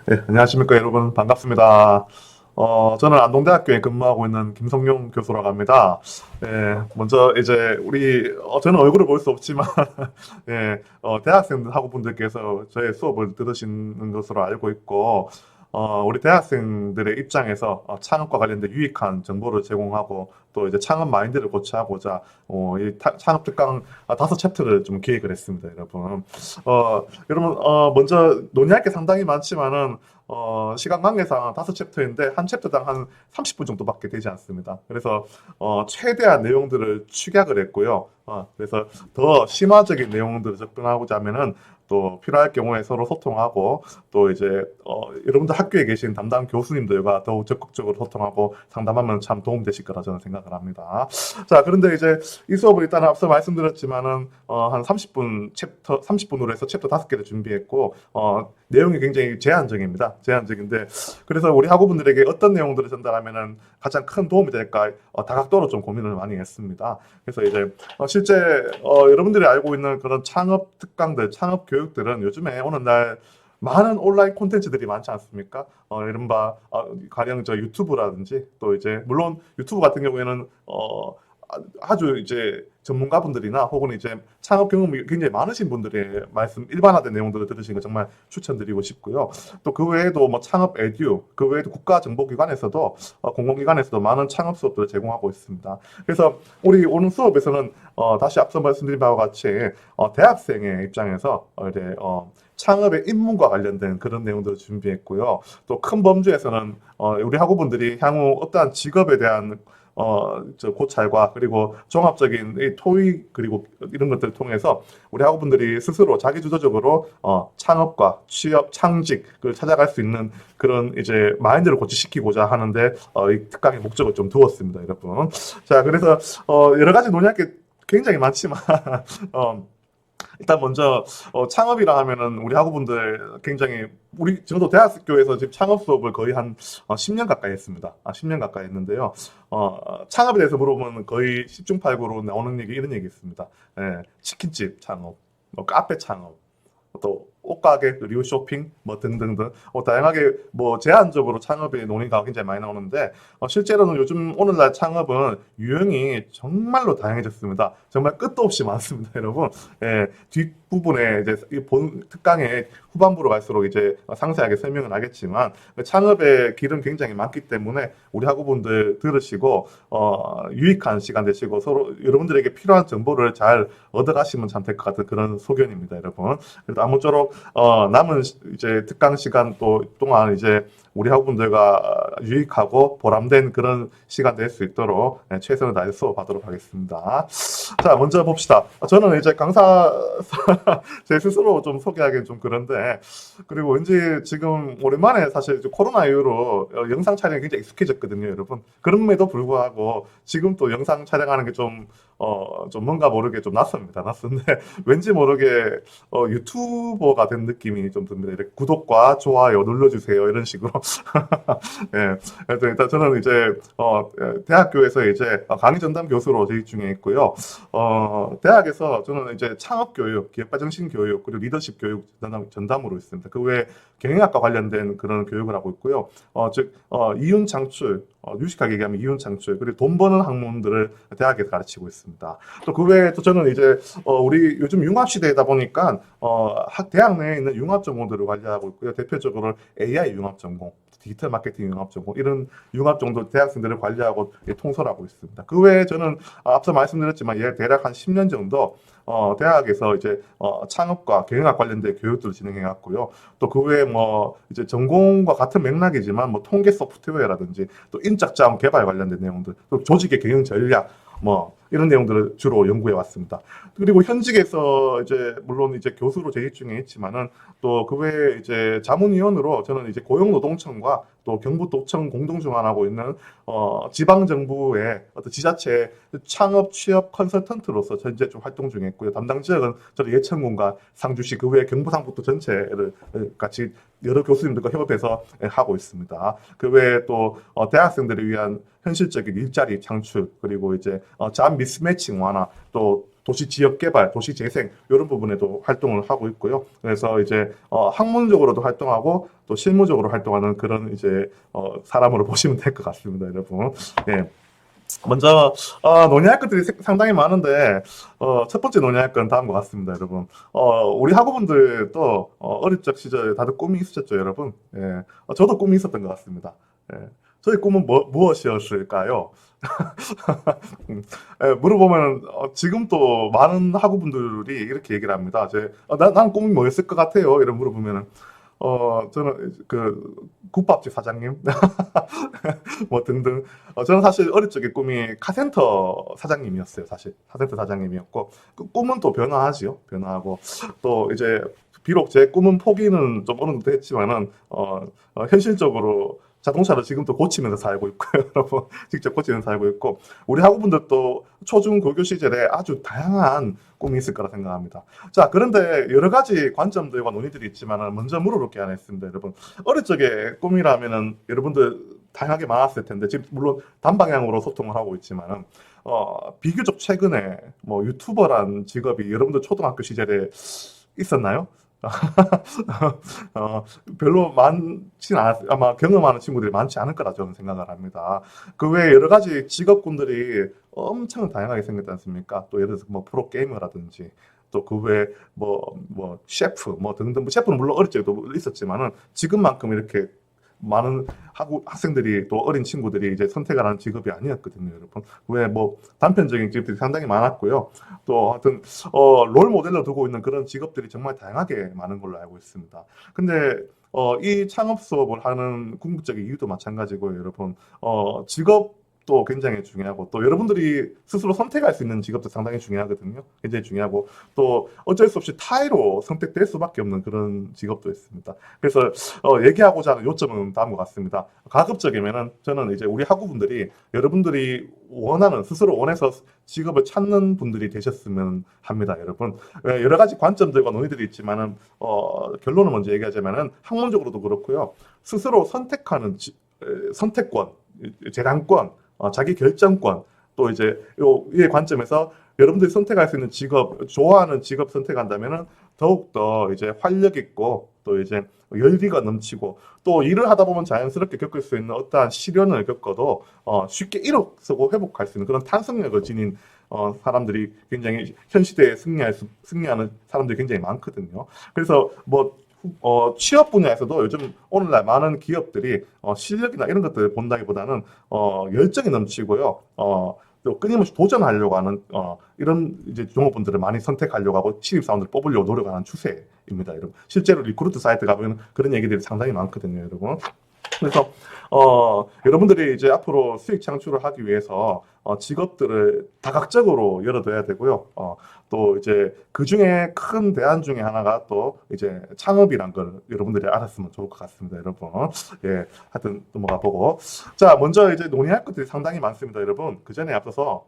네, 안녕하십니까, 여러분. 반갑습니다. 저는 안동대학교에 근무하고 있는 김성용 교수라고 합니다. 먼저 이제 저는 얼굴을 볼 수 없지만, 대학생 학우분들께서 저의 수업을 들으시는 것으로 알고 있고, 우리 대학생들의 입장에서 창업과 관련된 유익한 정보를 제공하고, 또 이제 창업 마인드를 고취하고자, 창업 특강 5챕터를 좀 기획을 했습니다, 여러분. 먼저 논의할 게 상당히 많지만은, 시간 관계상 5챕터인데, 한 챕터당 한 30분 정도밖에 되지 않습니다. 그래서, 최대한 내용들을 축약을 했고요. 그래서 더 심화적인 내용들을 접근하고자 하면은, 또 필요할 경우에 서로 소통하고, 또 이제, 여러분들 학교에 계신 담당 교수님들과 더욱 적극적으로 소통하고 상담하면 참 도움되실 거라 저는 생각을 합니다. 자, 그런데 이제 이 수업을 일단 앞서 말씀드렸지만은, 한 30분으로 해서 챕터 5개를 준비했고, 내용이 굉장히 제한적입니다. 제한적인데, 그래서 우리 학우분들에게 어떤 내용들을 전달하면은 가장 큰 도움이 될까, 다각도로 좀 고민을 많이 했습니다. 그래서 이제, 실제, 여러분들이 알고 있는 그런 창업 특강들, 창업 교육들은 요즘에 오늘날 많은 온라인 콘텐츠들이 많지 않습니까? 이른바, 가령 저 유튜브라든지, 또 이제, 물론 유튜브 같은 경우에는, 아주 이제 전문가분들이나 혹은 이제 창업 경험이 굉장히 많으신 분들의 말씀, 일반화된 내용들을 들으시는 거 정말 추천드리고 싶고요. 또 그 외에도 뭐 창업 에듀, 그 외에도 국가정보기관에서도, 공공기관에서도 많은 창업 수업들을 제공하고 있습니다. 그래서 우리 오늘 수업에서는, 다시 앞서 말씀드린 바와 같이, 대학생의 입장에서, 창업의 입문과 관련된 그런 내용들을 준비했고요. 또 큰 범주에서는, 우리 학우분들이 향후 어떠한 직업에 대한 고찰과 그리고 종합적인 이 토익 그리고 이런 것들을 통해서 우리 학우분들이 스스로 자기주도적으로 창업과 취업, 창직을 찾아갈 수 있는 그런 이제 마인드를 고취시키고자 하는데 이 특강의 목적을 좀 두었습니다, 여러분. 자, 그래서 여러 가지 논의할 게 굉장히 많지만 어, 일단 먼저 창업이라 하면은 우리 학우분들 굉장히 저도 대학교에서 지금 창업 수업을 거의 한 10년 가까이 했습니다. 10년 가까이 했는데요. 창업에 대해서 물어보면 거의 10중 8구로 나오는 얘기 이런 얘기 있습니다. 치킨집 창업, 뭐 카페 창업, 또 옷가게, 의류 쇼핑, 뭐 등등등, 다양하게 뭐 제한적으로 창업의 논의가 굉장히 많이 나오는데, 실제로는 요즘 오늘날 창업은 유형이 정말로 다양해졌습니다. 정말 끝도 없이 많습니다, 여러분. 뒷부분에 이제 이 본 특강의 후반부로 갈수록 이제 상세하게 설명은 하겠지만, 창업의 길은 굉장히 많기 때문에 우리 학우분들 들으시고, 유익한 시간 되시고 서로 여러분들에게 필요한 정보를 잘 얻어가시면 참 될 것 같은 그런 소견입니다, 여러분. 그래도 아무쪼록 남은 이제 특강 시간 또 동안 이제 우리 학우분들과 유익하고 보람된 그런 시간 될 수 있도록 최선을 다해 수업하도록 하겠습니다. 자, 먼저 봅시다. 저는 이제 강사 제 스스로 좀 소개하기는 좀 그런데, 그리고 왠지 지금 오랜만에 사실 이제 코로나 이후로 영상 촬영이 굉장히 익숙해졌거든요, 여러분. 그럼에도 불구하고 지금 또 영상 촬영하는 게 좀 뭔가 모르게 좀 낯섭니다. 낯선데 왠지 모르게 유튜버가 된 느낌이 좀 듭니다. 이렇게 구독과 좋아요 눌러주세요 이런 식으로. 예. 그래서 일단 저는 이제 대학교에서 이제 강의 전담 교수로 재직 중에 있고요. 대학에서 저는 이제 창업 교육, 기획과 정신 교육, 그리고 리더십 교육 전담으로 있습니다. 그 외에 경영학과 관련된 그런 교육을 하고 있고요. 즉 이윤 창출, 유식하게 얘기하면 이윤 창출, 그리고 돈 버는 학문들을 대학에서 가르치고 있습니다. 또 그 외에 또 저는 이제 우리 요즘 융합 시대이다 보니까 대학 내에 있는 융합 전공들을 관리하고 있고요. 대표적으로 AI 융합 전공, 디지털 마케팅 융합 전공, 이런 융합 정도 대학생들을 관리하고 통솔하고 있습니다. 그 외에 저는 앞서 말씀드렸지만 대략 한 10년 정도 대학에서 이제 창업과 경영학 관련된 교육들을 진행해 왔고요. 또 그 외에 뭐 이제 전공과 같은 맥락이지만 뭐 통계 소프트웨어라든지 또 인적 자원 개발 관련된 내용들, 또 조직의 경영 전략 뭐 이런 내용들을 주로 연구해 왔습니다. 그리고 현직에서 이제 물론 이제 교수로 재직 중에 있지만은 또 그 외에 이제 자문위원으로 저는 이제 고용노동청과 또 경북도청 공동 주관하고 있는 지방 정부의 어떤 지자체 창업 취업 컨설턴트로서 현재 좀 활동 중에 있고요. 담당 지역은 저는 예천군과 상주시, 그 외에 경부상북도 전체를 같이 여러 교수님들과 협업해서 하고 있습니다. 그 외에 또 대학생들을 위한 현실적인 일자리 창출, 그리고 이제 잡 미스매칭 완화, 또 도시 지역 개발, 도시 재생 이런 부분에도 활동을 하고 있고요. 그래서 이제 학문적으로도 활동하고 또 실무적으로 활동하는 그런 이제 사람으로 보시면 될 것 같습니다, 여러분. 예. 먼저 논의할 것들이 상당히 많은데 첫 번째 논의할 건 다음과 같습니다, 여러분. 우리 학우분들도 어릴 적 시절에 다들 꿈이 있으셨죠, 여러분? 예. 저도 꿈이 있었던 것 같습니다. 예. 저희 꿈은 무엇이었을까요? 예, 물어보면 지금 또 많은 학우분들이 이렇게 얘기를 합니다. 난 꿈이 뭐였을 것 같아요? 이런 물어보면은 저는 그 국밥집 사장님 뭐 등등. 저는 사실 어릴 적에 꿈이 카센터 사장님이었어요. 사실 카센터 사장님이었고 그 꿈은 또 변화하지요. 변화하고 또 이제 비록 제 꿈은 포기는 좀 어느 정도 했지만은 현실적으로 자동차를 지금도 고치면서 살고 있고요. 여러분 직접 고치면서 살고 있고 우리 학우분들도 초중 고교 시절에 아주 다양한 꿈이 있을 거라 생각합니다. 자, 그런데 여러 가지 관점들과 논의들이 있지만 먼저 물어볼 게 하나 있습니다, 여러분. 어릴 적에 꿈이라면은 여러분들 다양하게 많았을 텐데 지금 물론 단방향으로 소통을 하고 있지만은 비교적 최근에 뭐 유튜버란 직업이 여러분들 초등학교 시절에 있었나요? 별로 많진 아마 경험하는 친구들이 많지 않을 거라 저는 생각을 합니다. 그 외에 여러 가지 직업군들이 엄청 다양하게 생겼지 않습니까? 또 예를 들어서 뭐 프로게이머라든지 또 그 외에 뭐 셰프 뭐 등등 뭐 셰프는 물론 어릴 적에도 있었지만은 지금만큼 이렇게 많은 학생들이 또 어린 친구들이 이제 선택을 하는 직업이 아니었거든요, 여러분. 왜 뭐 단편적인 직업들이 상당히 많았고요. 또 하여튼 롤 모델로 두고 있는 그런 직업들이 정말 다양하게 많은 걸로 알고 있습니다. 근데 이 창업 수업을 하는 궁극적인 이유도 마찬가지고요, 여러분. 직업도 굉장히 중요하고 또 여러분들이 스스로 선택할 수 있는 직업도 상당히 중요하거든요. 굉장히 중요하고 또 어쩔 수 없이 타의로 선택될 수밖에 없는 그런 직업도 있습니다. 그래서 얘기하고자 하는 요점은 다음과 같습니다. 가급적이면은 저는 이제 우리 학우분들이 여러분들이 원하는 스스로 원해서 직업을 찾는 분들이 되셨으면 합니다, 여러분. 여러 가지 관점들과 논의들이 있지만은 결론을 먼저 얘기하자면은 학문적으로도 그렇고요. 스스로 선택하는 선택권, 재량권, 자기 결정권, 또 이제 이 관점에서 여러분들이 선택할 수 있는 직업, 좋아하는 직업 선택한다면은 더욱더 이제 활력 있고 또 이제 열기가 넘치고 또 일을 하다 보면 자연스럽게 겪을 수 있는 어떠한 시련을 겪어도 쉽게 일어서고 회복할 수 있는 그런 탄성력을 지닌 사람들이 굉장히 현 시대에 승리하는 사람들이 굉장히 많거든요. 그래서 뭐 취업 분야에서도 요즘 오늘날 많은 기업들이 실력이나 이런 것들을 본다기보다는 열정이 넘치고요. 또 끊임없이 도전하려고 하는 이런 이제 종업원들을 많이 선택하려고 하고 신입사원들을 뽑으려고 노력하는 추세입니다, 여러분. 실제로 리크루트 사이트 가보면 그런 얘기들이 상당히 많거든요, 여러분. 그래서 여러분들이 이제 앞으로 수익 창출을 하기 위해서 직업들을 다각적으로 열어둬야 되고요. 또 이제 그 중에 큰 대안 중에 하나가 또 이제 창업이란 걸 여러분들이 알았으면 좋을 것 같습니다, 여러분. 예, 하여튼 넘어가 보고. 자, 먼저 이제 논의할 것들이 상당히 많습니다, 여러분. 그 전에 앞서서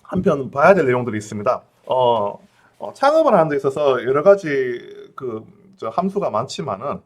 한편 봐야 될 내용들이 있습니다. 창업을 하는 데 있어서 여러 가지 저 함수가 많지만은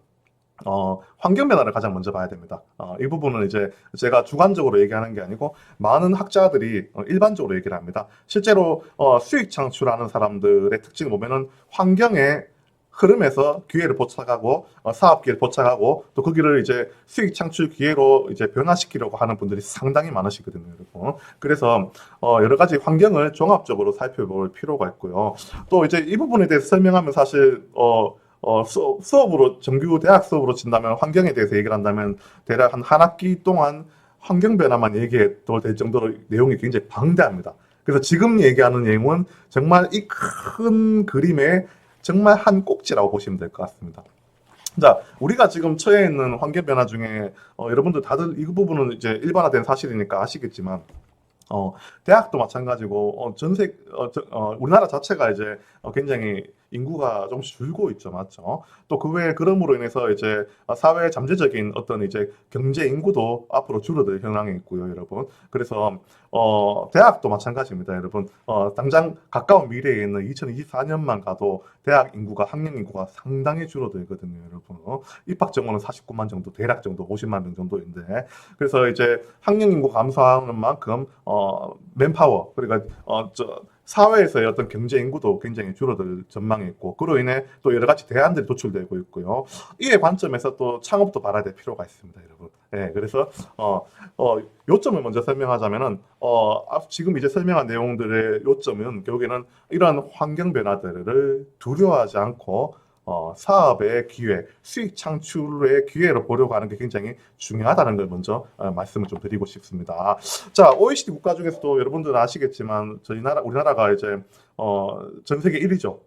환경 변화를 가장 먼저 봐야 됩니다. 이 부분은 이제 제가 주관적으로 얘기하는 게 아니고 많은 학자들이 일반적으로 얘기를 합니다. 실제로 수익 창출하는 사람들의 특징을 보면은 환경의 흐름에서 기회를 포착하고 사업 기회를 포착하고 또 거기를 이제 수익 창출 기회로 이제 변화시키려고 하는 분들이 상당히 많으시거든요, 여러분. 그래서 여러 가지 환경을 종합적으로 살펴볼 필요가 있고요. 또 이제 이 부분에 대해서 설명하면 사실 수업으로 정규 대학 수업으로 친다면 환경에 대해서 얘기를 한다면 대략 한 학기 동안 환경 변화만 얘기해도 될 정도로 내용이 굉장히 방대합니다. 그래서 지금 얘기하는 내용은 정말 이 큰 그림의 정말 한 꼭지라고 보시면 될 것 같습니다. 자, 우리가 지금 처해 있는 환경 변화 중에 여러분들 다들 이 부분은 이제 일반화된 사실이니까 아시겠지만 대학도 마찬가지고 우리나라 자체가 이제 굉장히 인구가 조금씩 줄고 있죠, 맞죠? 또 그 외에 그럼으로 인해서 이제 사회 잠재적인 어떤 이제 경제 인구도 앞으로 줄어들 현황이 있고요, 여러분. 그래서 대학도 마찬가지입니다, 여러분. 당장 가까운 미래에 있는 2024년만 가도 대학 인구가 학령 인구가 상당히 줄어들거든요, 여러분. 입학 정원은 49만 정도, 대략 정도 50만 명 정도인데, 그래서 이제 학령 인구 감소하는 만큼 맨파워, 그러니까 사회에서의 어떤 경제 인구도 굉장히 줄어들 전망이 있고, 그로 인해 또 여러 가지 대안들이 도출되고 있고요. 이에 관점에서 또 창업도 발휘될 필요가 있습니다, 여러분. 예, 그래서 요점을 먼저 설명하자면은 지금 이제 설명한 내용들의 요점은 결국에는 이러한 환경 변화들을 두려워하지 않고 사업의 기회, 수익 창출의 기회로 보려고 하는 게 굉장히 중요하다는 걸 먼저 말씀을 좀 드리고 싶습니다. 자, OECD 국가 중에서도 여러분들은 아시겠지만 우리나라가 이제 전 세계 1위죠.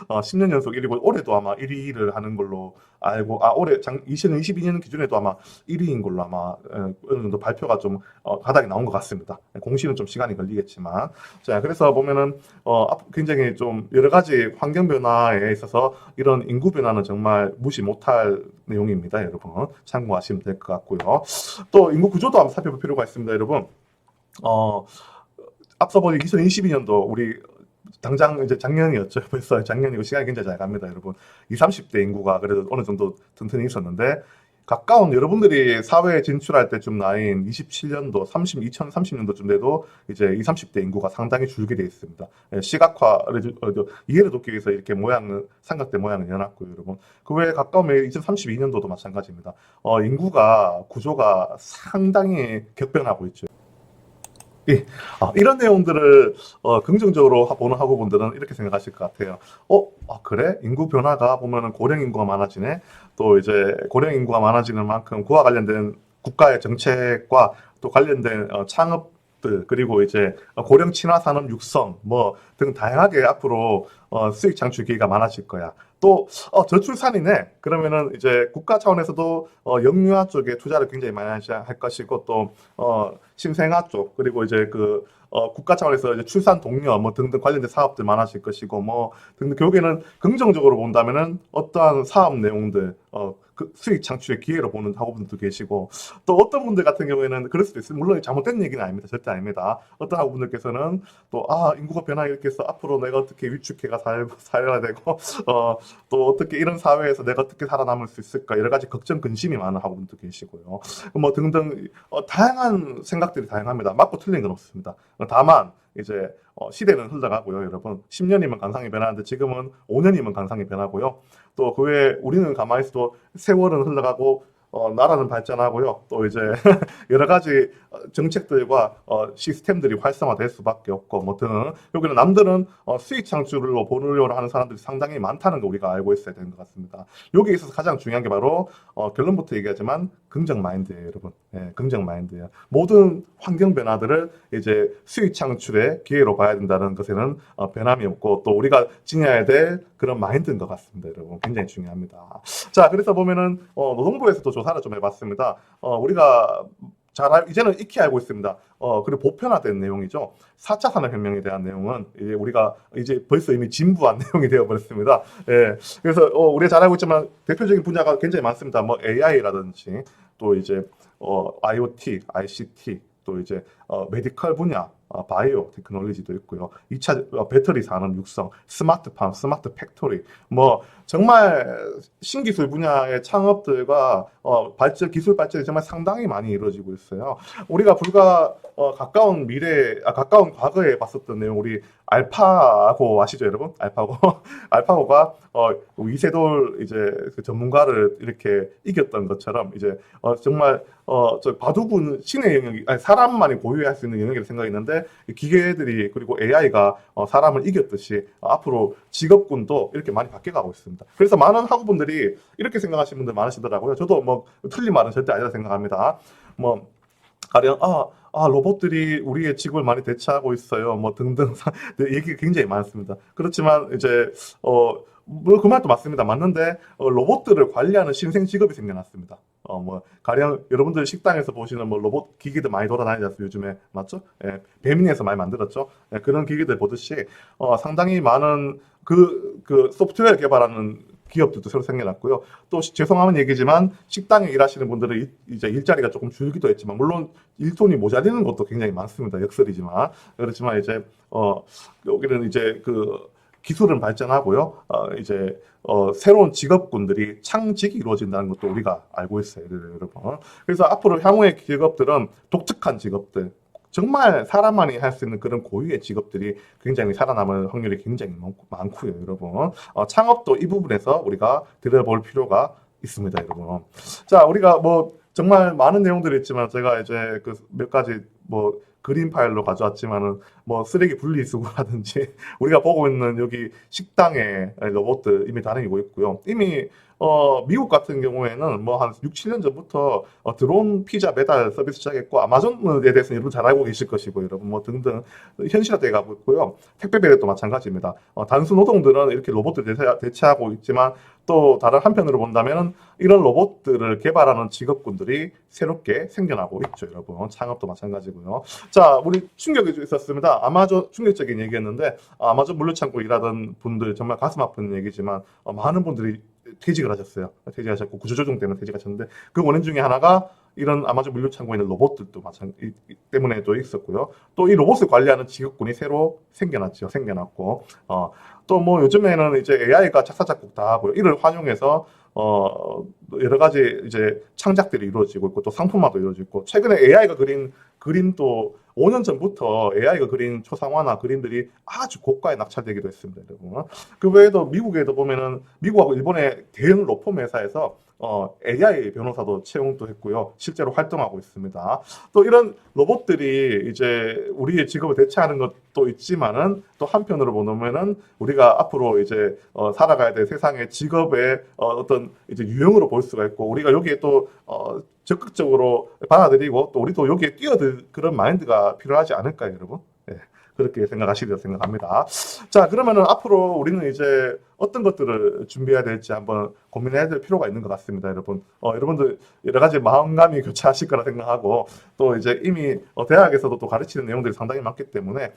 10년 연속 1위고 올해도 아마 1위를 하는 걸로 알고, 올해 2022년 기준에도 아마 1위인 걸로 아마 어느 정도 발표가 좀 가닥이 나온 것 같습니다. 공시는 좀 시간이 걸리겠지만, 자, 그래서 보면은 굉장히 좀 여러 가지 환경 변화에 있어서 이런 인구 변화는 정말 무시 못할 내용입니다, 여러분. 참고하시면 될 것 같고요. 또 인구 구조도 한번 살펴볼 필요가 있습니다, 여러분. 앞서 보니 2022년도 우리 당장 이제 작년이었죠. 벌써 작년이고 시간이 굉장히 잘 갑니다, 여러분. 20, 30대 인구가 그래도 어느 정도 튼튼히 있었는데, 가까운 여러분들이 사회에 진출할 때쯤 나이인 27년도, 2030년도쯤 돼도 이제 20, 30대 인구가 상당히 줄게 돼 있습니다. 시각화를 이해를 돕기 위해서 이렇게 삼각대 모양을 내놨고요, 여러분. 그 외에 가까운 2032년도도 마찬가지입니다. 인구가 구조가 상당히 격변하고 있죠. 예. 이런 내용들을 긍정적으로 보는 학우분들은 이렇게 생각하실 것 같아요. 그래? 인구 변화가 보면은 고령 인구가 많아지네. 또 이제 고령 인구가 많아지는 만큼 그와 관련된 국가의 정책과 또 관련된 창업들, 그리고 이제 고령 친화 산업 육성 뭐 등 다양하게 앞으로 수익 창출 기회가 많아질 거야. 또 저출산이네. 그러면은 이제 국가 차원에서도 영유아 쪽에 투자를 굉장히 많이 할 것이고, 또 신생아 쪽, 그리고 이제 그 국가 차원에서 이제 출산 독려 뭐 등등 관련된 사업들 많아질 것이고, 뭐 등등. 결국에는 긍정적으로 본다면은 어떠한 사업 내용들 그 수익 창출의 기회로 보는 학우분들도 계시고, 또 어떤 분들 같은 경우에는 그럴 수도 있어요. 물론 잘못된 얘기는 아닙니다. 절대 아닙니다. 어떤 학우분들께서는 또 인구가 변화 이렇게 해서 앞으로 내가 어떻게 위축해가 살아야 되고 또 어떻게 이런 사회에서 내가 어떻게 살아남을 수 있을까, 여러 가지 걱정 근심이 많은 학우분도 계시고요. 뭐 등등 다양한 생각들이 다양합니다. 맞고 틀린 건 없습니다. 다만 이제 시대는 흘러가고요, 여러분. 10년이면 관상이 변하는데 지금은 5년이면 관상이 변하고요. 또 그 외에 우리는 가만히 있어도 세월은 흘러가고 나라는 발전하고요. 또 이제 여러 가지 정책들과 시스템들이 활성화될 수밖에 없고, 뭐 등. 여기는 남들은 수익 창출로 보려고 하는 사람들이 상당히 많다는 거 우리가 알고 있어야 되는 것 같습니다. 여기에 있어서 가장 중요한 게 바로 결론부터 얘기하지만 긍정 마인드예요, 여러분. 예, 긍정 마인드예요. 모든 환경 변화들을 이제 수익 창출의 기회로 봐야 된다는 것에는 변함이 없고, 또 우리가 지녀야 될 그런 마인드인 것 같습니다, 여러분. 굉장히 중요합니다. 자, 그래서 보면은 노동부에서도 조사를 좀 해봤습니다. 우리가 이제는 익히 알고 있습니다. 그리고 보편화된 내용이죠. 4차 산업혁명에 대한 내용은 이제 우리가 이제 벌써 이미 진부한 내용이 되어버렸습니다. 예. 그래서 우리가 잘 알고 있지만 대표적인 분야가 굉장히 많습니다. 뭐 AI라든지 또 이제 IoT, ICT, 또 이제 메디컬 분야, 바이오 테크놀로지도 있고요. 2차 배터리 산업 육성, 스마트팜, 스마트 팩토리, 뭐 정말 신기술 분야의 창업들과 기술 발전이 정말 상당히 많이 이루어지고 있어요. 우리가 불과 가까운 가까운 과거에 봤었던 내용, 우리 알파고 아시죠, 여러분? 알파고. 알파고가 이세돌 이제 그 전문가를 이렇게 이겼던 것처럼 이제 정말 저 바둑은 신의 영역이, 아니 사람만이 고유할 수 있는 영역이라고 생각했는데, 기계들이 그리고 AI가 사람을 이겼듯이 앞으로 직업군도 이렇게 많이 바뀌어가고 있습니다. 그래서 많은 학우분들이 이렇게 생각하시는 분들 많으시더라고요. 저도 뭐 틀린 말은 절대 아니라 생각합니다. 뭐 가령 로봇들이 우리의 직업을 많이 대체하고 있어요. 뭐 등등 얘기가 굉장히 많습니다. 그렇지만 이제 뭐 그 말도 맞습니다. 맞는데 로봇들을 관리하는 신생 직업이 생겨났습니다. 뭐 가령 여러분들 식당에서 보시는 뭐 로봇 기기들 많이 돌아다니지 않습니까? 요즘에 맞죠? 예, 배민에서 많이 만들었죠. 예, 그런 기기들 보듯이 상당히 많은 그 그 소프트웨어 개발하는 기업들도 새로 생겨났고요. 또 죄송한 얘기지만 식당에 일하시는 분들은 이제 일자리가 조금 줄기도 했지만 물론 일손이 모자라는 것도 굉장히 많습니다. 역설이지만 그렇지만 이제 여기는 이제 그 기술은 발전하고요. 이제 새로운 직업군들이 창직이 이루어진다는 것도 우리가 알고 있어요, 여러분. 그래서 앞으로 향후의 직업들은 독특한 직업들, 정말 사람만이 할 수 있는 그런 고유의 직업들이 굉장히 살아남을 확률이 굉장히 많고요, 여러분. 창업도 이 부분에서 우리가 들여볼 필요가 있습니다, 여러분. 자, 우리가 뭐 정말 많은 내용들이 있지만 제가 이제 그 몇 가지 뭐 그림 파일로 가져왔지만은 뭐 쓰레기 분리수거라든지 우리가 보고 있는 여기 식당의 로봇들 이미 다니고 있고요. 이미 미국 같은 경우에는 뭐 한 6, 7년 전부터 드론 피자 배달 서비스 시작했고 아마존에 대해서는 여러분 잘 알고 계실 것이고 여러분 뭐 등등 현실화되어 가고 있고요. 택배 배달도 마찬가지입니다. 단순 노동들은 이렇게 로봇들 대체하고 있지만 또 다른 한편으로 본다면 이런 로봇들을 개발하는 직업군들이 새롭게 생겨나고 있죠, 여러분. 창업도 마찬가지고요. 자, 우리 충격이 좀 있었습니다. 아마존 충격적인 얘기였는데 아마존 물류창고 일하던 분들 정말 가슴 아픈 얘기지만 많은 분들이 퇴직을 하셨어요. 퇴직하셨고 구조조정 때문에 퇴직하셨는데 그 원인 중에 하나가 이런 아마존 물류창고에 있는 로봇들도 때문에도 있었고요. 또 이 로봇을 관리하는 직업군이 새로 생겨났죠. 생겨났고 또 뭐 요즘에는 이제 AI가 작사 작곡 다 하고요. 이를 활용해서 여러 가지 이제 창작들이 이루어지고 있고 또 상품화도 이루어지고 있고 최근에 AI가 그린 그림도 5년 전부터 AI가 그린 초상화나 그림들이 아주 고가에 낙찰되기도 했습니다, 여러분. 그 외에도 미국에도 보면은 미국하고 일본의 대형 로펌 회사에서 AI 변호사도 채용도 했고요. 실제로 활동하고 있습니다. 또 이런 로봇들이 이제 우리의 직업을 대체하는 것도 있지만은 또 한편으로 보면은 우리가 앞으로 이제 살아가야 될 세상의 직업의 어떤 이제 유형으로 볼 수가 있고 우리가 여기에 또 적극적으로 받아들이고 또 우리도 여기에 뛰어들 그런 마인드가 필요하지 않을까요, 여러분? 네, 그렇게 생각하시리라 생각합니다. 자, 그러면은 앞으로 우리는 이제 어떤 것들을 준비해야 될지 한번 고민해야 될 필요가 있는 것 같습니다, 여러분. 여러분들 여러 가지 마음감이 교차하실 거라 생각하고 또 이제 이미 대학에서도 또 가르치는 내용들이 상당히 많기 때문에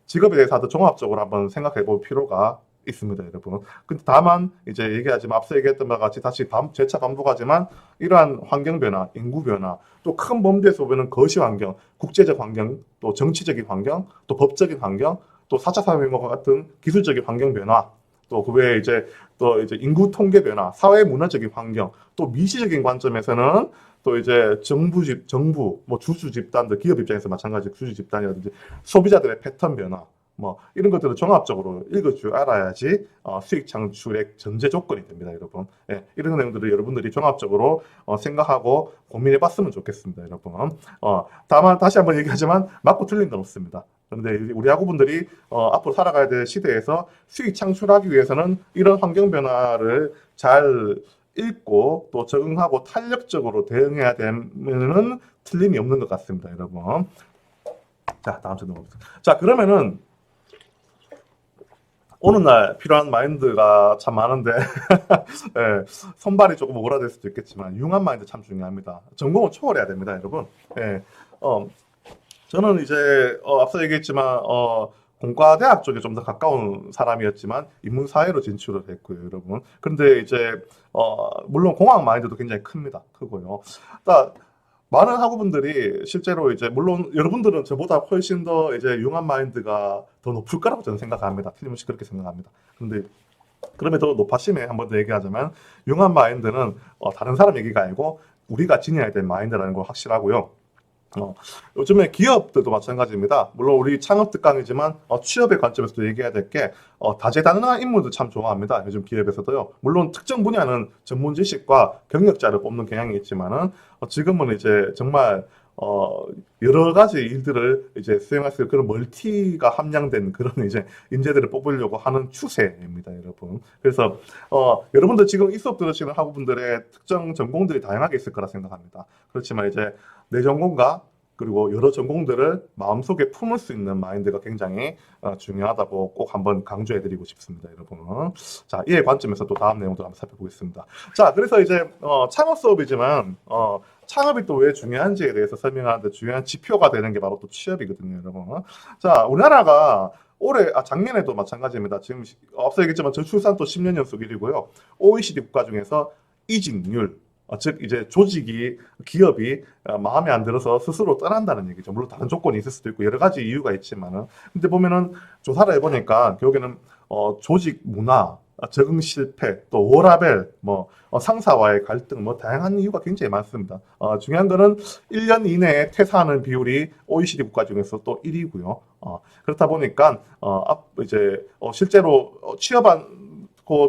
직업에 대해서 더 종합적으로 한번 생각해 볼 필요가 있습니다, 여러분. 근데 다만 이제 얘기하지만 앞서 얘기했던 바와 같이 다시 재차 반복하지만 이러한 환경 변화, 인구 변화, 또 큰 범주에서 보면 거시 환경, 국제적 환경, 또 정치적인 환경, 또 법적인 환경, 또 4차 산업혁명과 같은 기술적인 환경 변화, 또 그 외에 이제 또 이제 인구 통계 변화, 사회 문화적인 환경, 또 미시적인 관점에서는 또 이제 정부, 뭐 주주 집단들, 기업 입장에서 마찬가지 주주 집단이라든지 소비자들의 패턴 변화, 뭐 이런 것들을 종합적으로 읽을 줄 알아야지 수익 창출의 전제 조건이 됩니다, 여러분. 예, 이런 내용들을 여러분들이 종합적으로 생각하고 고민해봤으면 좋겠습니다, 여러분. 다만 다시 한번 얘기하지만 맞고 틀린 건 없습니다. 그런데 우리 학우분들이 앞으로 살아가야 될 시대에서 수익 창출하기 위해서는 이런 환경 변화를 잘 읽고 또 적응하고 탄력적으로 대응해야 되면은 틀림이 없는 것 같습니다, 여러분. 자, 다음 주 넘어가겠습니다. 자, 그러면은 오늘날 필요한 마인드가 참 많은데 예, 손발이 조금 오그라들 수도 있겠지만 융한 마인드 참 중요합니다. 전공을 초월해야 됩니다, 여러분. 예, 저는 이제 앞서 얘기했지만 공과대학 쪽에 좀 더 가까운 사람이었지만 인문사회로 진출을 했고요, 여러분. 그런데 이제 물론 공학 마인드도 굉장히 큽니다, 크고요. 그러니까 많은 학우분들이 실제로 이제 물론 여러분들은 저보다 훨씬 더 이제 융한 마인드가 더 높을 거라고 저는 생각합니다. 틀림없이 그렇게 생각합니다. 근데 그럼에도 높아심에 한 번 더 얘기하자면 융한 마인드는 다른 사람 얘기가 아니고 우리가 지녀야 될 마인드라는 거 확실하고요. 요즘에 기업들도 마찬가지입니다. 물론 우리 창업 특강이지만 취업의 관점에서도 얘기해야 될 게 다재다능한 인물들 참 좋아합니다. 요즘 기업에서도요. 물론 특정 분야는 전문 지식과 경력자를 뽑는 경향이 있지만은 지금은 이제 정말 여러 가지 일들을 이제 수행할 수 있는 그런 멀티가 함량된 그런 이제 인재들을 뽑으려고 하는 추세입니다, 여러분. 그래서 여러분들 지금 이 수업 들으시는 학우분들의 특정 전공들이 다양하게 있을 거라 생각합니다. 그렇지만 이제 내 전공과 그리고 여러 전공들을 마음속에 품을 수 있는 마인드가 굉장히 중요하다고 꼭 한번 강조해드리고 싶습니다, 여러분. 자, 이의 관점에서 또 다음 내용들 한번 살펴보겠습니다. 자, 그래서 이제 창업 수업이지만 창업이 또 왜 중요한지에 대해서 설명하는데 중요한 지표가 되는 게 바로 또 취업이거든요, 여러분. 자, 우리나라가 작년에도 마찬가지입니다. 지금 앞서 얘기했지만 저출산도 10년 연속 1위고요. OECD 국가 중에서 이직률, 즉 이제 기업이 마음에 안 들어서 스스로 떠난다는 얘기죠. 물론 다른 조건이 있을 수도 있고 여러 가지 이유가 있지만은, 근데 보면은 조사를 해보니까 결국에는 조직 문화, 적응 실패, 또 워라밸, 상사와의 갈등, 다양한 이유가 굉장히 많습니다. 중요한 거는 1년 이내에 퇴사하는 비율이 OECD 국가 중에서 또 1위고요. 그렇다 보니까, 실제로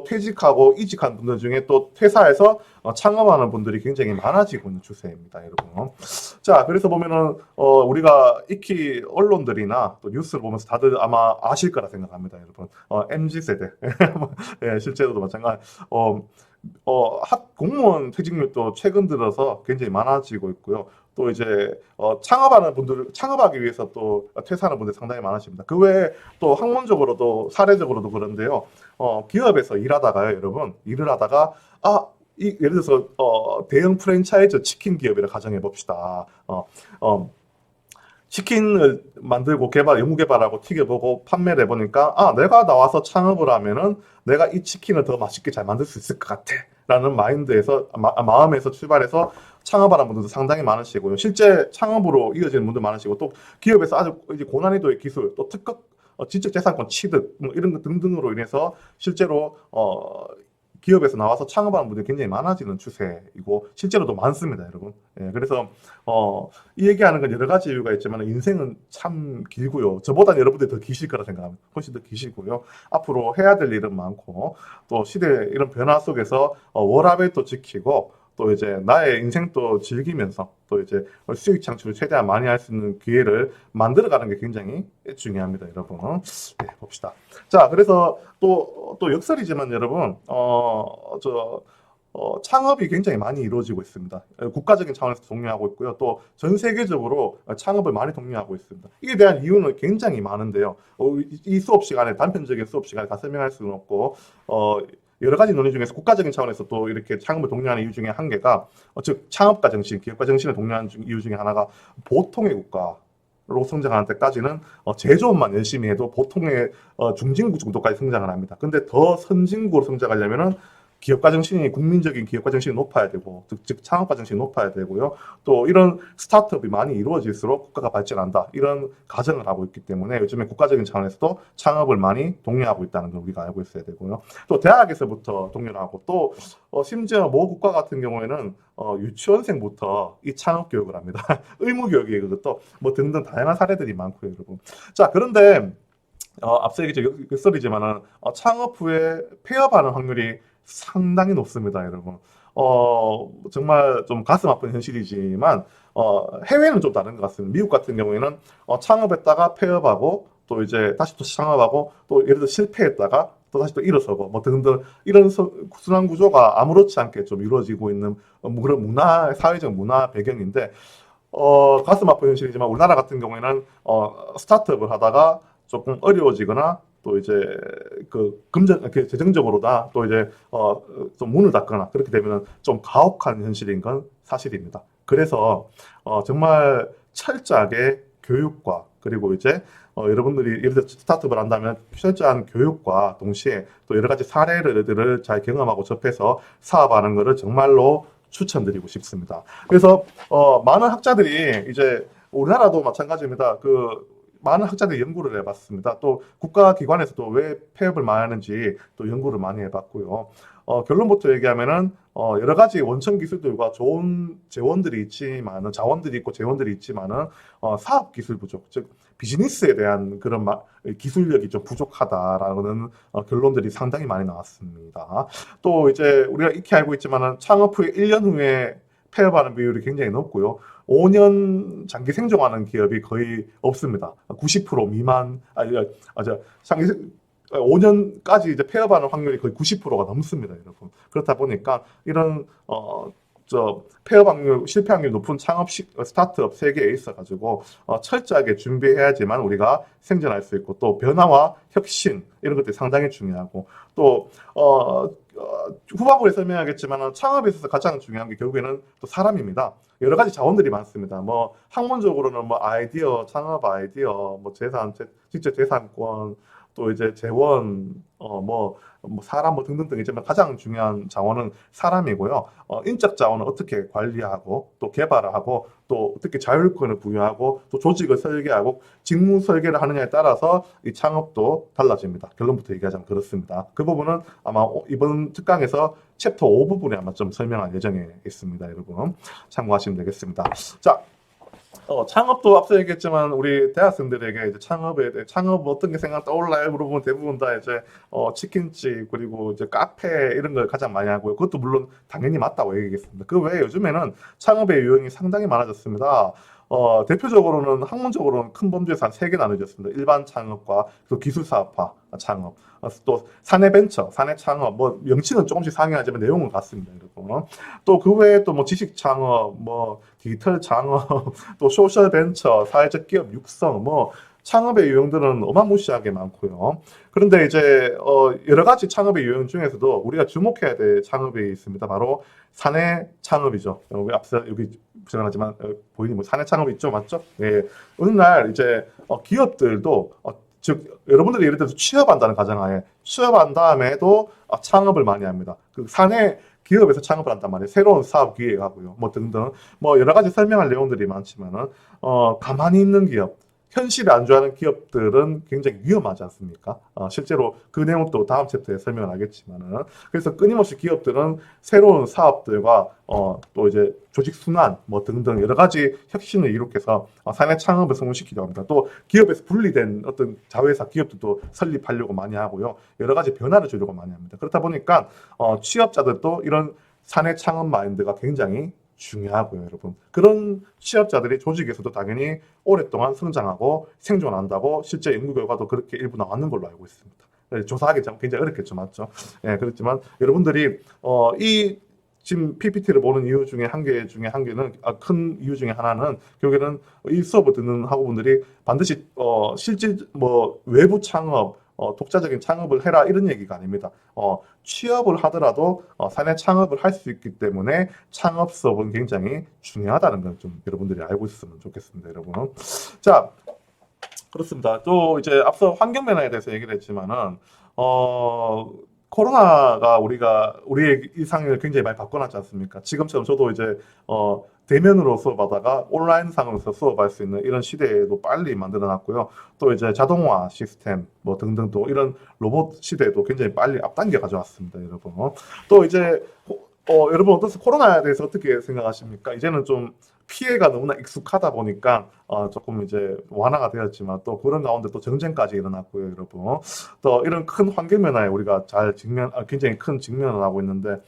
퇴직하고 이직한 분들 중에 또 퇴사해서 창업하는 분들이 굉장히 많아지고 있는 추세입니다, 여러분. 자, 그래서 보면은 우리가 익히 언론들이나 또 뉴스를 보면서 다들 아마 아실 거라 생각합니다, 여러분. MZ세대. 예, 실제로도 마찬가지. 공무원 퇴직률도 최근 들어서 굉장히 많아지고 있고요. 또 이제 창업하기 위해서 또 퇴사하는 분들 상당히 많으십니다. 그 외에 또 학문적으로도 사례적으로도 그런데요. 기업에서 일하다가요, 여러분, 일을 하다가 예를 들어서 대형 프랜차이즈 치킨 기업이라 가정해 봅시다. 치킨을 만들고 연구 개발하고 튀겨보고 판매를 해보니까 내가 나와서 창업을 하면은 내가 이 치킨을 더 맛있게 잘 만들 수 있을 것 같아 라는 마음에서 출발해서 창업하는 분들도 상당히 많으시고요. 실제 창업으로 이어지는 분들 많으시고, 또 기업에서 아주 이제 고난이도의 기술, 또 특허, 지적재산권 취득 이런 것 등등으로 인해서 실제로 기업에서 나와서 창업하는 분들이 굉장히 많아지는 추세이고 실제로도 많습니다, 여러분. 예, 그래서 이 얘기하는 건 여러 가지 이유가 있지만 인생은 참 길고요. 저보다 여러분들이 더 기실 거라 생각합니다. 훨씬 더 기시고요. 앞으로 해야 될 일은 많고, 또 시대 이런 변화 속에서 워라밸도 지키고, 또 이제 나의 인생도 즐기면서 또 이제 수익 창출을 최대한 많이 할 수 있는 기회를 만들어가는 게 굉장히 중요합니다, 여러분. 네, 봅시다. 자, 그래서 또 역설이지만 여러분, 창업이 굉장히 많이 이루어지고 있습니다. 국가적인 차원에서 독려하고 있고요. 또 전 세계적으로 창업을 많이 독려하고 있습니다. 이에 대한 이유는 굉장히 많은데요. 이 수업 시간에, 단편적인 수업 시간에 다 설명할 수는 없고, 여러 가지 논의 중에서 국가적인 차원에서 또 이렇게 창업을 독려하는 이유 중에 한 개가, 즉 창업가 정신, 기업가 정신을 독려하는 이유 중에 하나가 보통의 국가로 성장하는 때까지는 제조업만 열심히 해도 보통의 중진국 정도까지 성장을 합니다. 근데 더 선진국으로 성장하려면은 국민적인 기업가 정신이 높아야 되고, 즉 창업가 정신이 높아야 되고요. 또 이런 스타트업이 많이 이루어질수록 국가가 발전한다, 이런 가정을 하고 있기 때문에 요즘에 국가적인 차원에서도 창업을 많이 독려하고 있다는 걸 우리가 알고 있어야 되고요. 또 대학에서부터 독려를 하고, 또 심지어 모 국가 같은 경우에는 유치원생부터 이 창업 교육을 합니다. 의무 교육이에요, 그것도. 등등 다양한 사례들이 많고요, 여러분. 자, 그런데 앞서 역설이지만은 창업 후에 폐업하는 확률이 상당히 높습니다, 여러분. 정말 좀 가슴 아픈 현실이지만, 해외는 좀 다른 것 같습니다. 미국 같은 경우에는, 창업했다가 폐업하고, 또 이제 다시 또 창업하고, 또 예를 들어 실패했다가, 또 다시 또 일어서고, 등등, 이런 순환 구조가 아무렇지 않게 좀 이루어지고 있는, 그런 사회적 문화 배경인데, 가슴 아픈 현실이지만, 우리나라 같은 경우에는, 스타트업을 하다가 조금 어려워지거나, 또 이제 재정적으로다, 또 이제 좀 문을 닫거나 그렇게 되면 좀 가혹한 현실인 건 사실입니다. 그래서 정말 철저하게 교육과, 그리고 이제 여러분들이 예를 들어 스타트업을 한다면 철저한 교육과 동시에 또 여러 가지 사례들을 잘 경험하고 접해서 사업하는 것을 정말로 추천드리고 싶습니다. 그래서 많은 학자들이, 이제 우리나라도 마찬가지입니다. 많은 학자들이 연구를 해봤습니다. 또 국가기관에서도 왜 폐업을 많이 하는지 또 연구를 많이 해봤고요. 결론부터 얘기하면은 여러 가지 원천 기술들과 좋은 자원들이 있고 재원들이 있지만은 사업 기술 부족, 즉 비즈니스에 대한 그런 기술력이 좀 부족하다라는 결론들이 상당히 많이 나왔습니다. 또 이제 우리가 익히 알고 있지만은 창업 후에 1년 후에 폐업하는 비율이 굉장히 높고요. 5년 장기 생존하는 기업이 거의 없습니다. 90% 미만, 5년까지 이제 폐업하는 확률이 거의 90%가 넘습니다, 여러분. 그렇다 보니까 이런 폐업 확률, 실패 확률 높은 스타트업 세계에 있어가지고 철저하게 준비해야지만 우리가 생존할 수 있고, 또 변화와 혁신 이런 것들이 상당히 중요하고, 또 후반부에 설명하겠지만 창업에 있어서 가장 중요한 게 결국에는 또 사람입니다. 여러 가지 자원들이 많습니다. 뭐 학문적으로는 뭐 아이디어, 창업 아이디어, 뭐 재산, 직접 재산권, 또 이제 재원, 뭐 사람 뭐 등등등 있지만 가장 중요한 자원은 사람이고요. 인적 자원은 어떻게 관리하고 또 개발하고 또 어떻게 자율권을 부여하고 또 조직을 설계하고 직무 설계를 하느냐에 따라서 이 창업도 달라집니다. 결론부터 얘기하자면 그렇습니다. 그 부분은 아마 이번 특강에서 챕터 5 부분에 아마 좀 설명할 예정에 있습니다. 여러분 참고하시면 되겠습니다. 자, 창업도 앞서 얘기했지만 우리 대학생들에게 이제 창업에 대해 창업 어떤 게 생각 떠올라요? 물어보면 대부분 다 이제 치킨집 그리고 이제 카페 이런 걸 가장 많이 하고요. 그것도 물론 당연히 맞다고 얘기하겠습니다. 그 외에 요즘에는 창업의 유형이 상당히 많아졌습니다. 대표적으로는 학문적으로는 큰 범주에서 한 3개 나눠졌습니다. 일반 창업과 또 기술사업화 창업, 또 사내 벤처, 사내 창업, 뭐 명칭은 조금씩 상이하지만 내용은 같습니다. 여러분. 또 그 외에 또 뭐 지식 창업, 뭐 디지털 창업, 또 소셜 벤처, 사회적 기업 육성, 뭐 창업의 유형들은 어마무시하게 많고요. 그런데 이제 여러 가지 창업의 유형 중에서도 우리가 주목해야 될 창업이 있습니다. 바로 사내 창업이죠. 여기 앞서 여기 부정하지만 보이니 뭐 사내 창업 있죠, 맞죠? 예. 어느 날 이제 기업들도 즉 여러분들이 예를 들어서 취업한다는 가정하에 취업한 다음에도 창업을 많이 합니다. 그 사내 기업에서 창업을 한단 말이에요. 새로운 사업 기획하고요. 뭐 등등. 뭐 여러 가지 설명할 내용들이 많지만은, 가만히 있는 기업, 현실을 안 좋아하는 기업들은 굉장히 위험하지 않습니까? 실제로 그 내용도 다음 챕터에 설명을 하겠지만은. 그래서 끊임없이 기업들은 새로운 사업들과, 또 이제 조직 순환, 뭐 등등 여러 가지 혁신을 이룩해서 사내 창업을 성공시키려고 합니다. 또 기업에서 분리된 어떤 자회사 기업들도 설립하려고 많이 하고요. 여러 가지 변화를 주려고 많이 합니다. 그렇다 보니까, 취업자들도 이런 사내 창업 마인드가 굉장히 중요하고요, 여러분. 그런 취업자들이 조직에서도 당연히 오랫동안 성장하고 생존한다고 실제 연구 결과도 그렇게 일부 나왔는 걸로 알고 있습니다. 조사하기 굉장히 어렵겠죠, 맞죠? 예, 그렇지만 여러분들이 이 지금 PPT를 보는 이유 중에 한 개는 큰 이유 중에 하나는 결국에는 이 수업을 듣는 학우분들이 반드시 실질 뭐 외부 창업 독자적인 창업을 해라 이런 얘기가 아닙니다. 취업을 하더라도 사내 창업을 할 수 있기 때문에 창업 수업은 굉장히 중요하다는 걸 좀 여러분들이 알고 있으면 좋겠습니다, 여러분. 자, 그렇습니다. 또 이제 앞서 환경 변화에 대해서 얘기를 했지만은 코로나가 우리의 일상을 굉장히 많이 바꿔놨지 않습니까? 지금처럼 저도 이제 대면으로 수업하다가 온라인상으로서 수업할 수 있는 이런 시대에도 빨리 만들어놨고요. 또 이제 자동화 시스템 뭐 등등 또 이런 로봇 시대에도 굉장히 빨리 앞당겨 가져왔습니다, 여러분. 또 이제 여러분 어떠세요? 코로나에 대해서 어떻게 생각하십니까? 이제는 좀 피해가 너무나 익숙하다 보니까 조금 이제 완화가 되었지만 또 그런 가운데 또 전쟁까지 일어났고요, 여러분. 또 이런 큰 환경 변화에 우리가 굉장히 큰 직면을 하고 있는데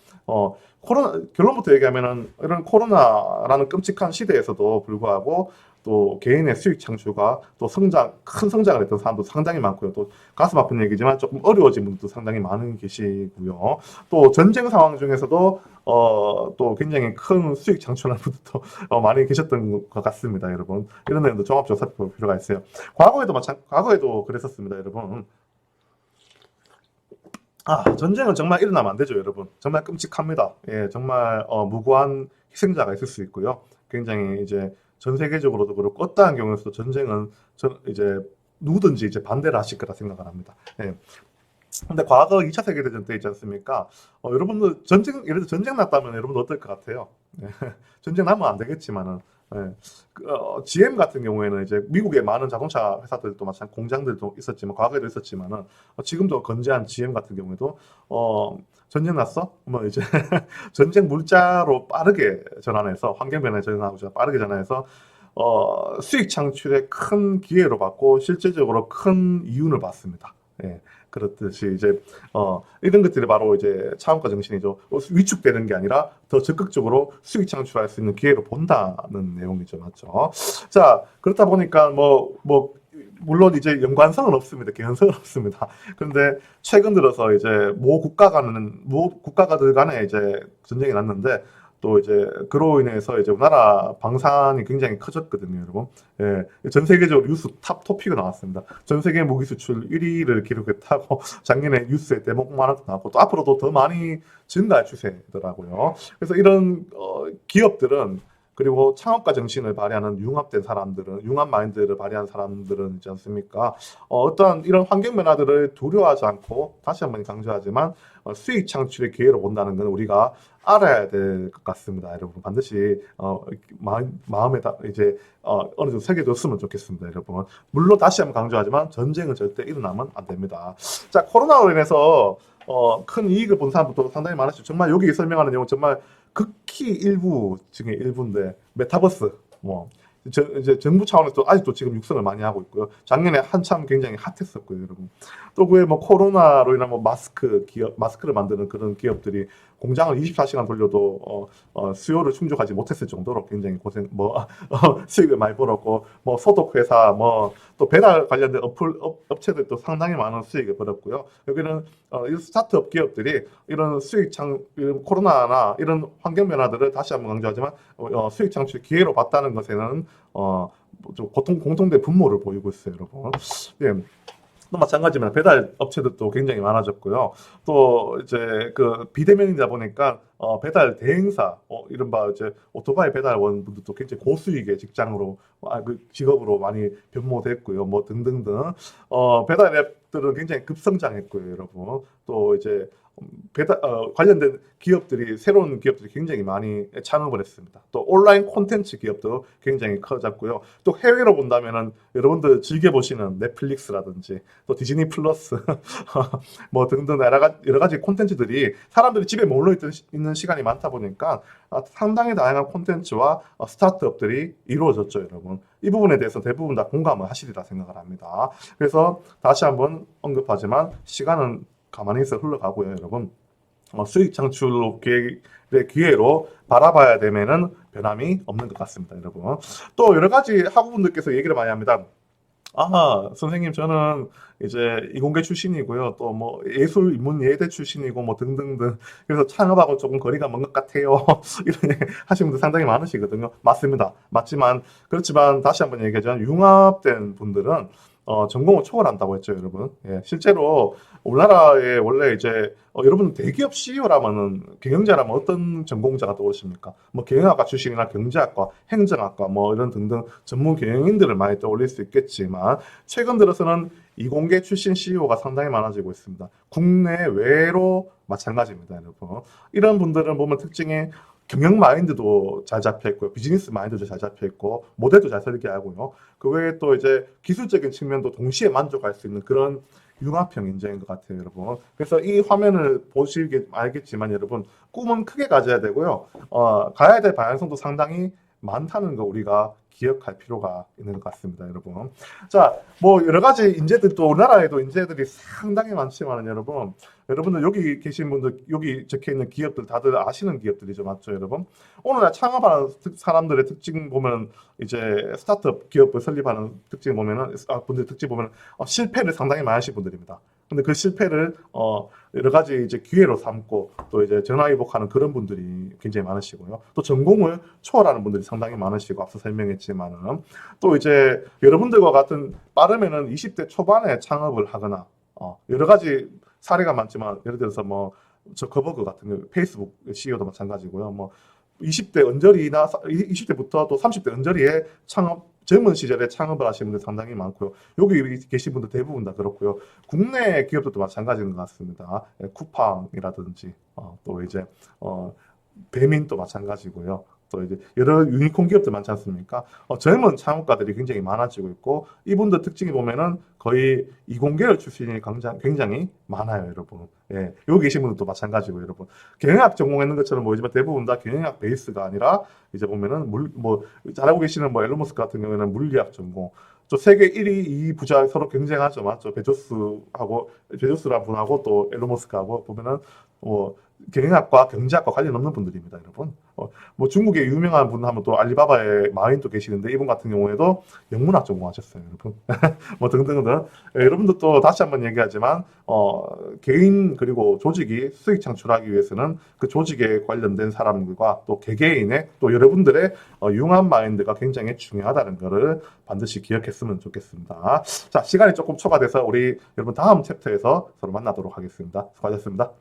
결론부터 얘기하면은 이런 코로나라는 끔찍한 시대에서도 불구하고 또 개인의 수익 창출과 또 큰 성장을 했던 사람도 상당히 많고요. 또 가슴 아픈 얘기지만 조금 어려워진 분들도 상당히 많은 계시고요. 또 전쟁 상황 중에서도 또 굉장히 큰 수익 창출하는 분들도 많이 계셨던 것 같습니다, 여러분. 이런 내용도 종합적으로 살펴볼 필요가 있어요. 과거에도 그랬었습니다, 여러분. 전쟁은 정말 일어나면 안 되죠, 여러분. 정말 끔찍합니다. 예, 정말 무고한 희생자가 있을 수 있고요. 굉장히 이제 전 세계적으로도 그렇고 어떠한 경우에서도 전쟁은 이제 누구든지 이제 반대를 하실 거라 생각을 합니다. 예. 근데 과거 2차 세계대전 때 있지 않습니까? 여러분들 예를 들어 전쟁 났다면 여러분 어떨 것 같아요? 예. 전쟁 나면 안 되겠지만은 예. GM 같은 경우에는 이제 미국의 많은 자동차 회사들도 마찬가지 공장들도 있었지만 과거에도 있었지만은 지금도 건재한 GM 같은 경우에도 전쟁 났어? 뭐 이제 전쟁 물자로 빠르게 전환해서 환경 변화에 전환하고 빠르게 전환해서 수익 창출에 큰 기회로 받고 실질적으로 큰 이윤을 받습니다. 예. 그렇듯이 이제 이런 것들이 바로 이제 차원과 정신이죠. 위축되는 게 아니라 더 적극적으로 수익 창출할 수 있는 기회로 본다는 내용이죠, 맞죠? 자, 그렇다 보니까 물론 이제 연관성은 없습니다. 개연성은 없습니다. 그런데 최근 들어서 이제 모 국가들 간에 이제 전쟁이 났는데 또 이제 그로 인해서 이제 우리나라 방산이 굉장히 커졌거든요, 여러분. 예, 전 세계적으로 뉴스 탑 토픽이 나왔습니다. 전 세계 무기 수출 1위를 기록했다고 작년에 뉴스에 대목만 하고 나왔고 또 앞으로도 더 많이 증가할 추세더라고요. 그래서 이런 기업들은 그리고 창업가 정신을 발휘하는 융합된 사람들은, 융합 마인드를 발휘하는 사람들은 있지 않습니까? 어떤 이런 환경 변화들을 두려워하지 않고, 다시 한번 강조하지만, 수익 창출의 기회로 본다는 건 우리가 알아야 될 것 같습니다. 여러분. 반드시, 마음에 이제, 어느 정도 새겨뒀으면 좋겠습니다. 여러분. 물론 다시 한번 강조하지만, 전쟁은 절대 일어나면 안 됩니다. 자, 코로나로 인해서, 큰 이익을 본 사람들도 상당히 많았죠. 정말 여기 설명하는 내용은 정말 극히 일부 중에 일부인데 메타버스 뭐 이제 정부 차원에서 아직도 지금 육성을 많이 하고 있고요. 작년에 한참 굉장히 핫했었고요, 여러분. 또 그에 뭐 코로나로 인한 뭐 마스크를 만드는 그런 기업들이 공장을 24시간 돌려도 수요를 충족하지 못했을 정도로 굉장히 수익을 많이 벌었고 뭐 소독 회사 뭐 또 배달 관련된 업체들도 상당히 많은 수익을 벌었고요. 여기는 이 스타트업 기업들이 이런 코로나나 이런 환경 변화들을 다시 한번 강조하지만 수익 창출 기회로 봤다는 것에는 좀 공통된 분모를 보이고 있어요, 여러분. 예. 또 마찬가지입니다. 배달 업체들도 굉장히 많아졌고요. 또 이제 그 비대면이다 보니까 배달 대행사, 이른바 이제 오토바이 배달원 분들도 굉장히 고수익의 직장으로 그 직업으로 많이 변모됐고요. 뭐 등등등. 배달 앱들은 굉장히 급성장했고요, 여러분. 또 이제 관련된 새로운 기업들이 굉장히 많이 창업을 했습니다. 또 온라인 콘텐츠 기업도 굉장히 커졌고요. 또 해외로 본다면은 여러분들 즐겨보시는 넷플릭스라든지 또 디즈니 플러스 뭐 등등 여러 가지 콘텐츠들이 사람들이 집에 몰려 있는 시간이 많다 보니까 상당히 다양한 콘텐츠와 스타트업들이 이루어졌죠, 여러분. 이 부분에 대해서 대부분 다 공감을 하시리라 생각을 합니다. 그래서 다시 한번 언급하지만 시간은 가만히 있어 흘러가고요, 여러분. 수익 창출 기회로 바라봐야 되면은 변함이 없는 것 같습니다, 여러분. 또 여러 가지 학우분들께서 얘기를 많이 합니다. 선생님, 저는 이제 이공계 출신이고요. 또 뭐 예술 인문 예대 출신이고 뭐 등등등. 그래서 창업하고 조금 거리가 먼 것 같아요. 이런 얘기 하시는 분들 상당히 많으시거든요. 맞습니다. 그렇지만 다시 한번 얘기하자면 융합된 분들은 전공을 초월한다고 했죠, 여러분. 예, 실제로 우리나라에 원래 이제 여러분 대기업 CEO라면은 경영자라면 어떤 전공자가 떠오르십니까? 뭐 경영학과 출신이나 경제학과, 행정학과 뭐 이런 등등 전문 경영인들을 많이 떠올릴 수 있겠지만 최근 들어서는 이공계 출신 CEO가 상당히 많아지고 있습니다. 국내외로 마찬가지입니다, 여러분. 이런 분들은 보면 특징이 경영 마인드도 잘 잡혀 있고요. 비즈니스 마인드도 잘 잡혀 있고, 모델도 잘 설계하고요. 그 외에 또 이제 기술적인 측면도 동시에 만족할 수 있는 그런 융합형 인재인 것 같아요, 여러분. 그래서 이 화면을 보시게 알겠지만, 여러분, 꿈은 크게 가져야 되고요. 가야 될 방향성도 상당히 많다는 거 우리가 기억할 필요가 있는 것 같습니다, 여러분. 자, 뭐 여러 가지 인재들 또 우리나라에도 인재들이 상당히 많지만 여러분들 여기 계신 분들 여기 적혀 있는 기업들 다들 아시는 기업들이죠, 맞죠, 여러분? 오늘날 창업하는 사람들의 특징 보면 이제 스타트업 기업을 설립하는 특징 보면은 분들 특징 보면 실패를 상당히 많이 하신 분들입니다. 근데 그 실패를 여러 가지 이제 기회로 삼고 또 이제 전화위복하는 그런 분들이 굉장히 많으시고요. 또 전공을 초월하는 분들이 상당히 많으시고 앞서 설명했지만은 또 이제 여러분들과 같은 빠르면은 20대 초반에 창업을 하거나 여러 가지 사례가 많지만 예를 들어서 뭐 저커버그 같은 거 페이스북 CEO도 마찬가지고요. 뭐 20대 언저리나 20대부터 또 30대 언저리에 젊은 시절에 창업을 하시는 분들 상당히 많고요. 여기 계신 분들 대부분 다 그렇고요. 국내 기업들도 마찬가지인 것 같습니다. 쿠팡이라든지 또 이제 배민도 마찬가지고요. 또 이제 여러 유니콘 기업들 많지 않습니까? 젊은 창업가들이 굉장히 많아지고 있고 이분들 특징이 보면은 거의 이공계열 출신이 굉장히 많아요, 여러분. 예, 여기 계신 분들도 마찬가지고 여러분. 경영학 전공했는 것처럼 보이지만 대부분 다 경영학 베이스가 아니라 이제 보면은 잘하고 계시는 뭐 앨런 머스크 같은 경우에는 물리학 전공. 또 세계 1위, 2위 부자 서로 경쟁하죠, 맞죠? 베조스라는 분하고 또 앨런 머스크하고 보면은 경영학과, 경제학과 관련 없는 분들입니다, 여러분. 뭐 중국의 유명한 분 하면 또 알리바바의 마윈도 계시는데 이분 같은 경우에도 영문학 전공하셨어요, 여러분. 뭐 등등등. 여러분도 또 다시 한번 얘기하지만 개인 그리고 조직이 수익 창출하기 위해서는 그 조직에 관련된 사람들과 또 개개인의 또 여러분들의 융합 마인드가 굉장히 중요하다는 것을 반드시 기억했으면 좋겠습니다. 자, 시간이 조금 초과돼서 우리 여러분 다음 챕터에서 서로 만나도록 하겠습니다. 수고하셨습니다.